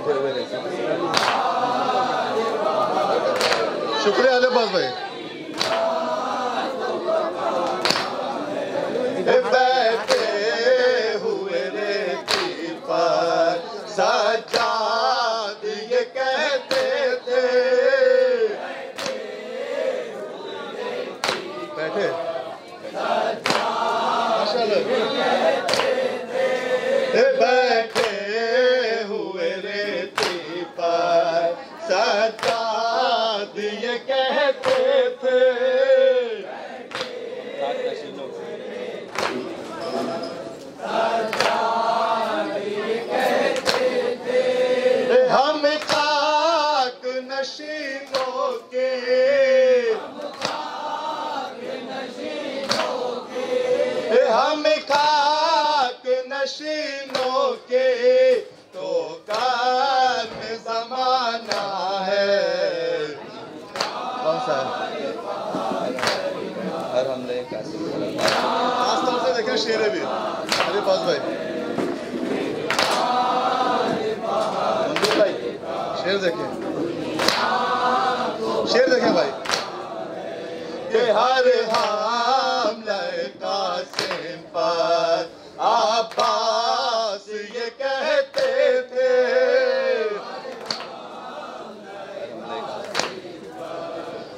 बैठे हुए रहते। शुक्रिया अब्बास भाई। बैठे हुए रेती पर सज्जाद ये कहते थे, बैठे बैठे हुए रेती पर सज्जाद ये कहते थे, हम खाक नशीनों के, हम खाक नशीनों के तो कान ज़माना है। कौन सा हर हमले का खासतौर से देखें शेर भी अरे पास भाई, भाई शेर देखें, शेर देखें भाई कि हर हमले कासिम पर अब्बास ये कहते थे,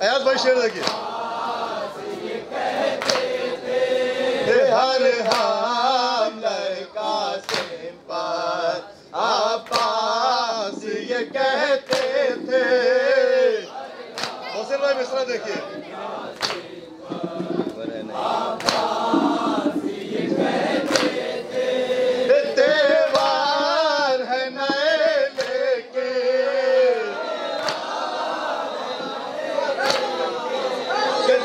अयाज भाई शेर देखिए, हर हमले कासिम पर अब्बास ये कहते थे। हुसैन भाई मिसरा देखिए, त्योहार है नए लेके,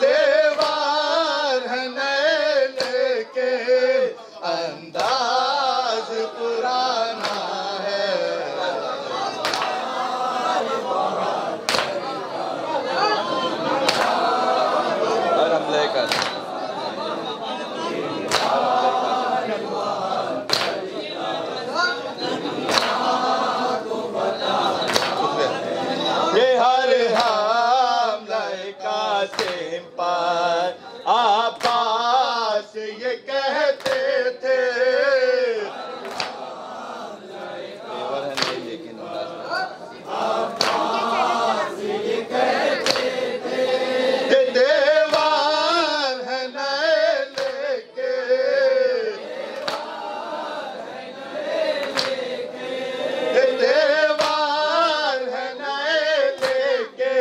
त्योहार है नए लेके अंदाज पुराना है। हर हमले का ये हर हमले कासिम पर अब्बास ये कहते थे, तेवर है नहीं लेकिन अब्बास ये कहते थे, देवार है नए लेके, देवार है नए लेके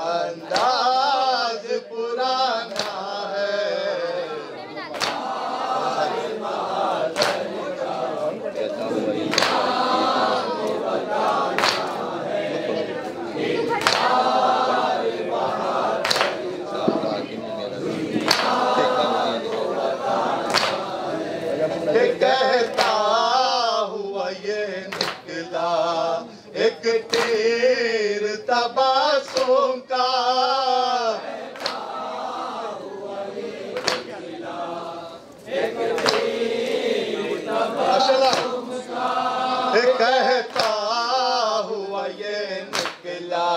अंदाज पुराना है। कहता हुआ ये निकला एक तीर तबासुम का, कहता हुआ ये निकला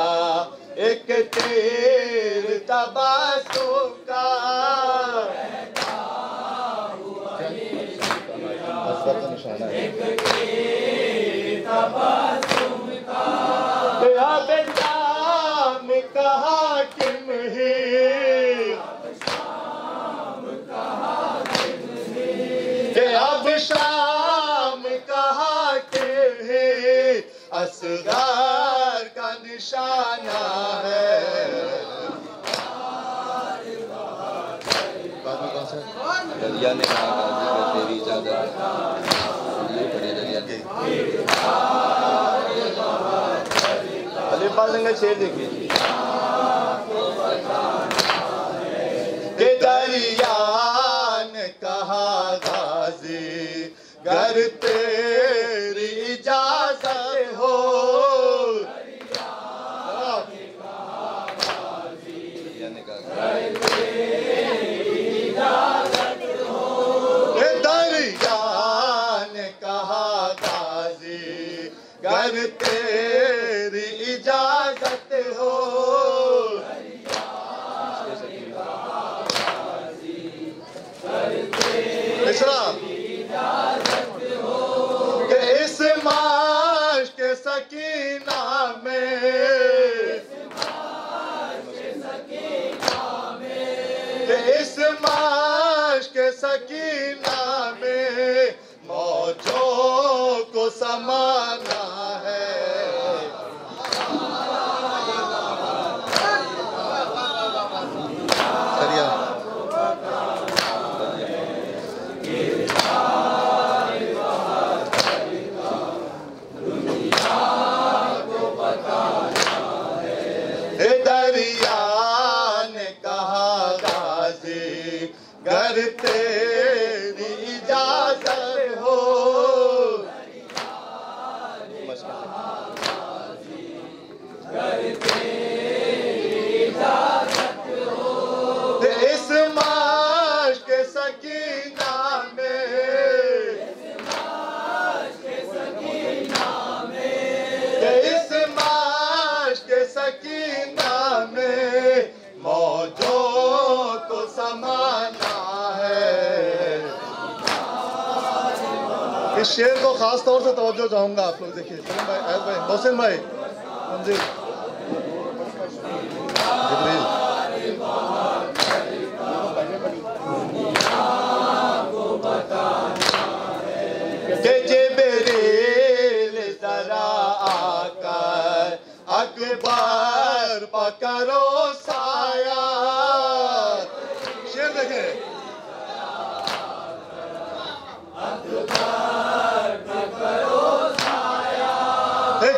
एक तीर तबासुम का, शाम कहा किम ही, अब शाम कहा के है असगार का निशाना है। दरिया ने कहा तेरी इजाजत अली पास शेर देखिए कि दरिया ने कहा गाजी घर तेरी इजाजत हो, घर तेरी इजाजत हो। मिश्रा कि इस माश के सकीना में, कि इस माश के सकीना में मौजों को समाना है। दरिया ने कहा गाजी घर तेरी इजाजत हो। इस माश के सकीना में, इस माश के सकीना में मौजों को समाना है। इस शेर को खास तौर से तवज्जो चाहूंगा आप लोग देखिए। सलीम भाई, अय्यद भाई, मोहसिन भाई, मंजीर, जिब्रील, कि जिब्रील जरा आकर अकबर पकड़ो साया। शेर देखें,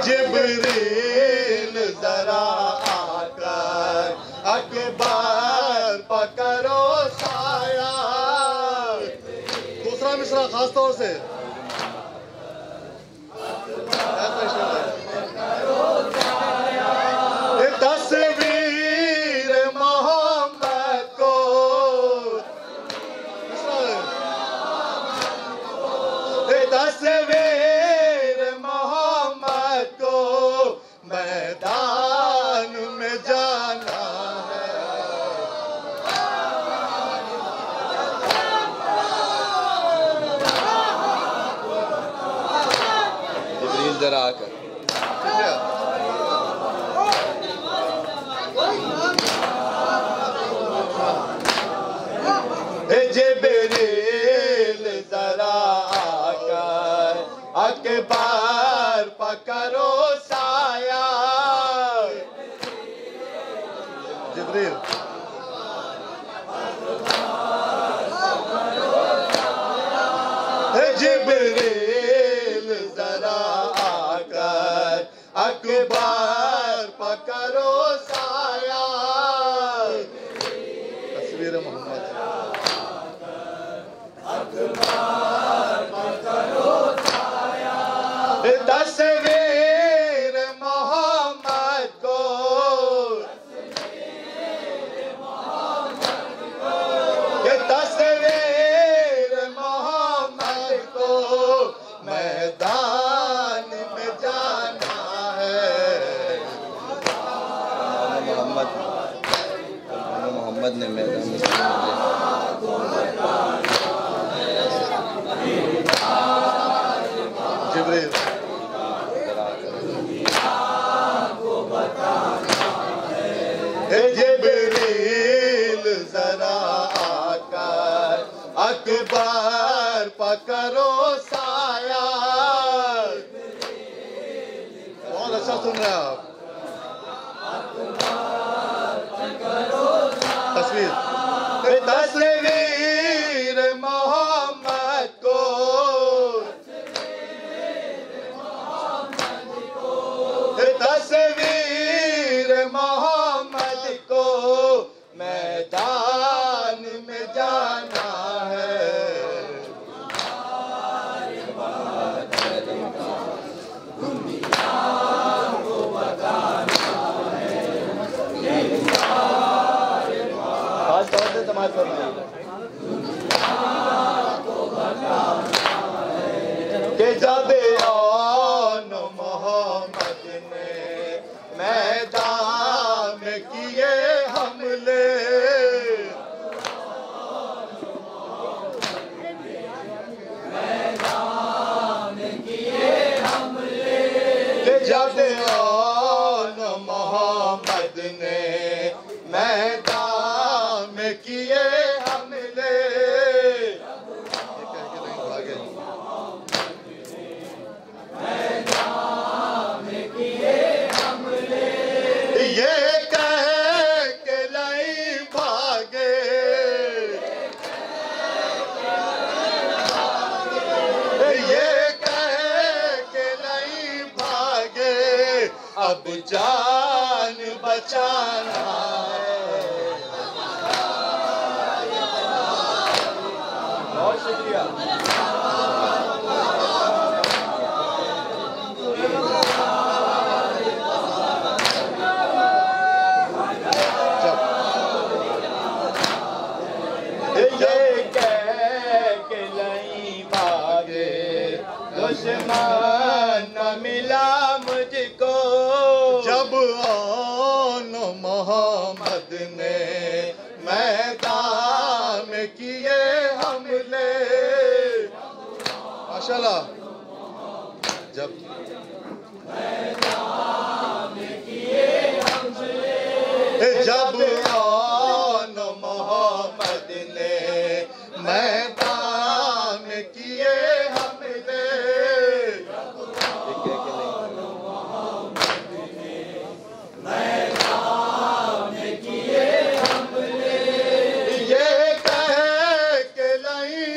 जिब्रील जरा आकर अकबर पकड़ो साया। दूसरा मिसरा खास तौर से तस्वीर मोहम्मद को, तस्वीर मोहम्मद को मैदान में जाना है। जिब्रील जरा आकर, जिब्रील जरा आकर अकबर पकड़ो साया। जिब्रील जिब्रील जरा आकर अकबर पकड़ो साया। तस्वीर मोहम्मद, तस्वीर मोहम्मद को, तस्वीर मोहम्मद को मैदान में जाना है। मोहम्मद ने मैदान में जिब्रील जिब्रील जरा आकर अकबर पकड़ो साया। बहुत अच्छा सुन रहे हैं आप। तस्वीर, तस्वीर मोहम्मद को, तस्वीर मोहम्मद को मैदान में जाना है। खास तौर से समाज पर के जब अब जान बचाना है। बहुत शुक्रिया। ये कह के नहीं भागे दुश्मन न मिला मुझको, जब आन मोहम्मद ने मैदान में किए हमले। माशाल्लाह। जब मैदान में किए हमले, जब आन मोहम्मद ने मैदान में किए हमले, ये कह के नहीं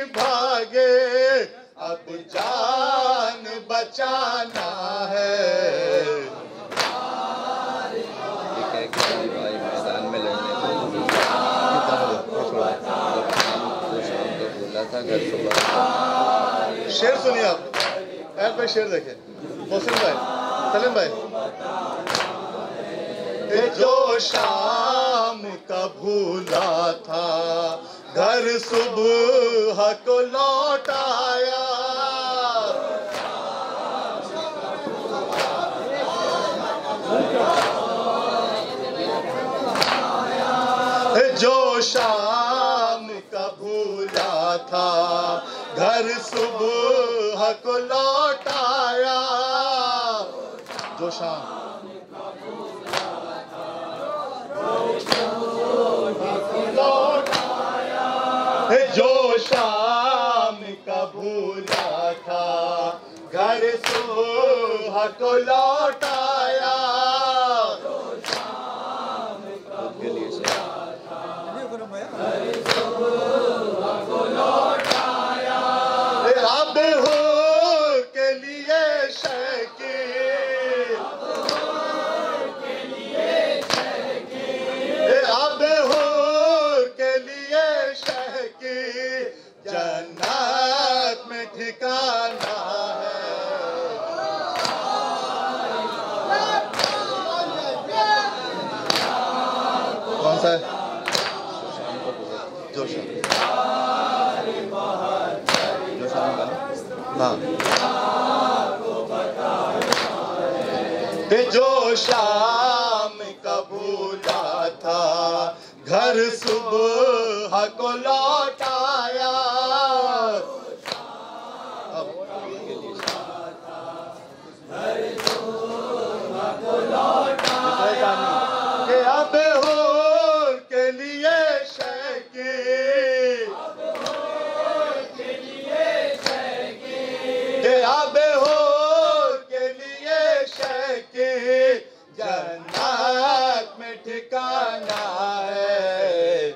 भागे, अब जान बचाना है। ये कह के भाई मैदान में लड़ने को शाम को बोला था, घर सुबह। शेर सुनिए आप, ऐड पे शेर देखें। मोहसिन भाई, सलीम भाई। जो शाम का भूला था घर सुबह को लौट आया, जो शाम का भूला था घर सुबह को लौट आया, जो शाम जो शाम का भूला था घर सुबह को लौट आया, अब हो के लिए शकील, अब हो के लिए शकील, जन्नत में ठिकाना है। कौन सा है? जो शाम, जो शाम का, हाँ। जो शाम का भूला था घर सुबह को लौट आया, के अब हो के लिए शकील, के अब हो के लिए शकील, जन्नत में ठिकाना है।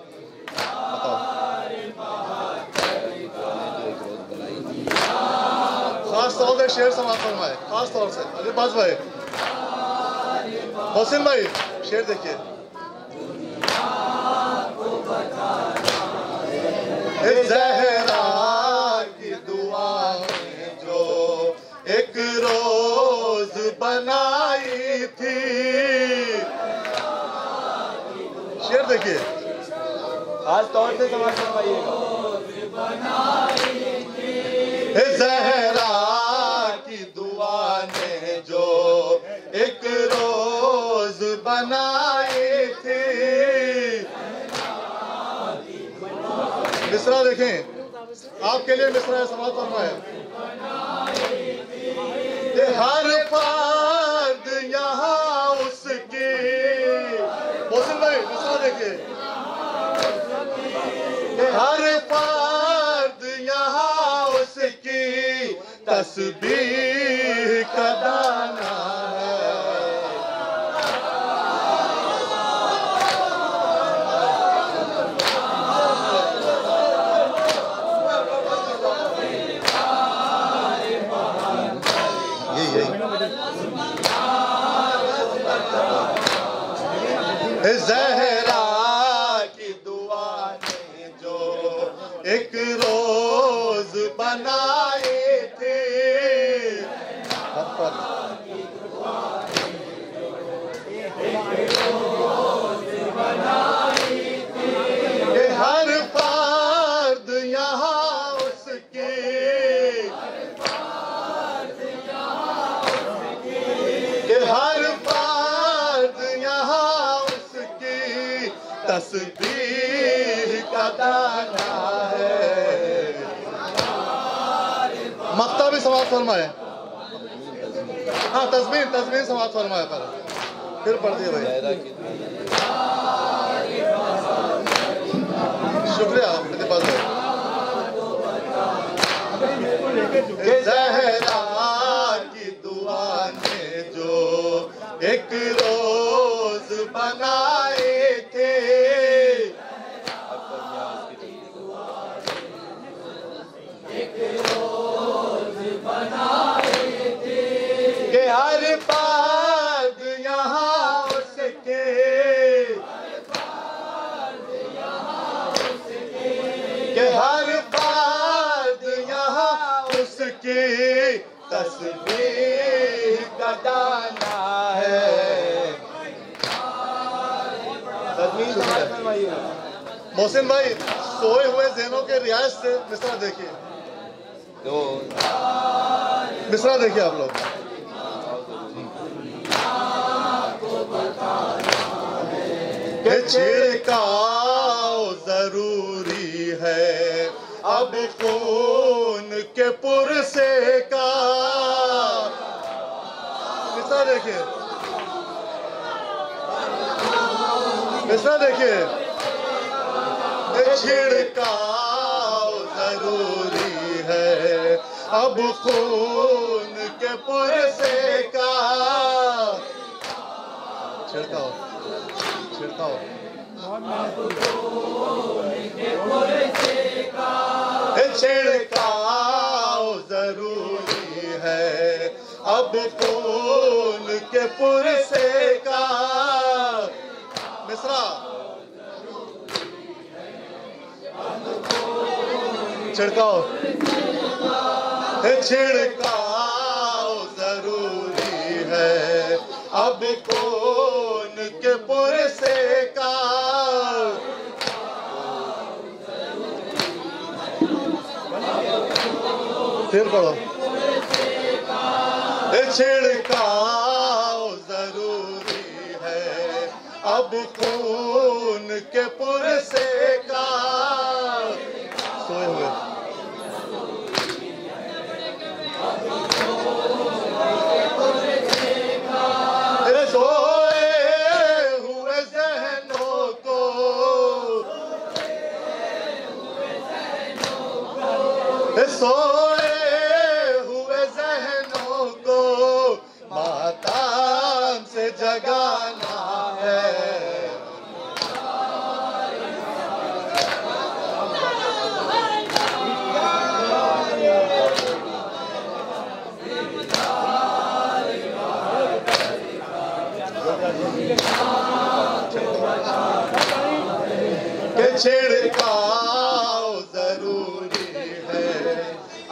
खास तौर से शेर समाप्त फरमाए, खास तौर से अलीबाज भाई, मोहसिन भाई, शेर देखिए। ज़हरा की दुआएं जो एक रोज बनाई थी, शेर देखिए। खास तौर से समाज फरमाइएगा। ज़हरा की दुआ ने जो एक रोज बनाई थी, मिसरा देखें आपके लिए, मिसरा समाज फरमाए। हर फर्द यहाँ उसकी, मोहसिन भाई मिसरा देखिए। हर फर्द यहाँ उसकी तस्बीह का दाना है। ज़हरा की दुआ ने जो एक रोज बनाए थे, कि हर फर्द यहाँ उसके, कि हर फर्द यहाँ उसकी तस्बीह का दाना है। मक्ता भी समाप्त फरमाए। हाँ, तस्बीह समाप्त फरमाए पर फिर पढ़ दिए भाई। शुक्रिया प्रतिपाल भाई। ज़हरा की दुआ ने जो एक रोज बनाए थे, कि हर बात यहाँ उसके, कि हर बात यहाँ उसकी तस्बीह का दाना है। मोहसिन भाई, सोए हुए ज़हनों के रियाज से मिसरा देखिए, मिसरा देखिए आप लोग। कि छिड़काव जरूरी है अब खून के पुरसे का, मिसरा देखिए, मिसरा देखिए। छिड़काव जरूरी है अब खून के पुरसे का, छिड़काव छिड़काव छिड़काव जरूरी है अब खून के पुरसे का। मिसरा छिड़काव, छिड़काव जरूरी है अब खून के पुरसे का। फिर पढ़ो। छिड़काव जरूरी है अब खून के पुरसे का। सोए हुए सोए हुए ज़हनों को मातम से जगाना है। कि छिड़काव जरूरी है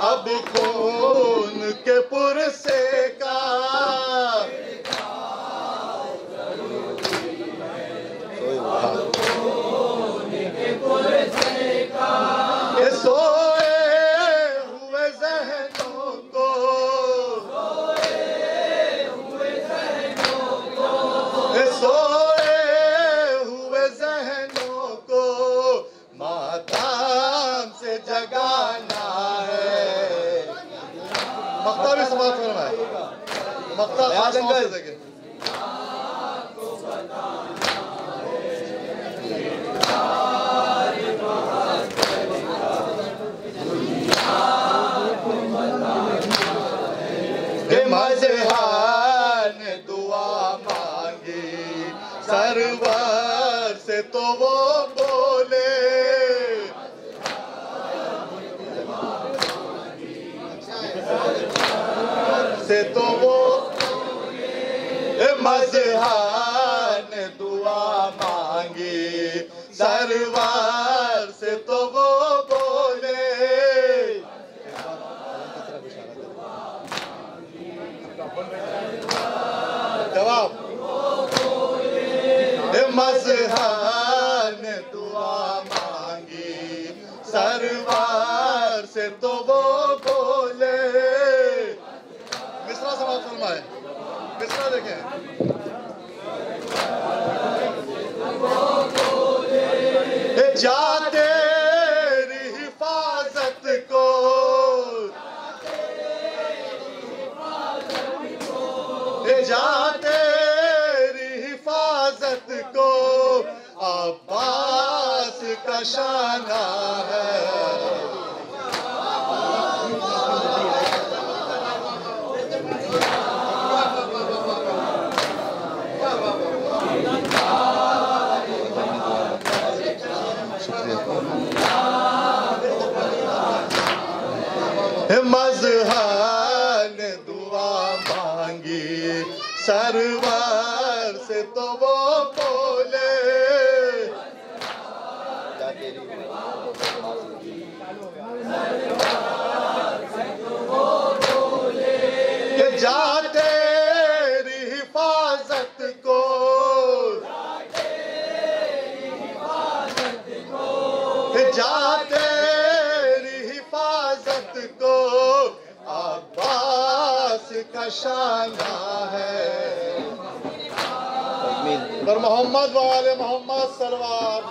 अब खून के पुरसे का। ये सोए हुए ज़हनों को, ये सोए हुए ज़हनों को मातम से जगाना है। मक्ता भी समाप्त करना है। मक्ता खास तौर से देखें। मज़हर ने दुआ मांगी सरवर से तो वो बोले, से तो वो मज़हर ने दुआ मांगी सरवार से तो वो बोले। जवाब मजहर ने दुआ मांगी सरवार से तो वो बोले। मिसरा समाप्त फरमाए। मिसरा देखें। जा तेरी हिफाजत को जा तेरी हिफाजत को अब्बास का शाना है। मजहर ने दुआ मांगी सरवार से तो वो बोले। कि जा तेरी हिफाजत को जा तेरी हिफाजत को अब्बास का शाना है। पर मोहम्मद वाले मोहम्मद सरवार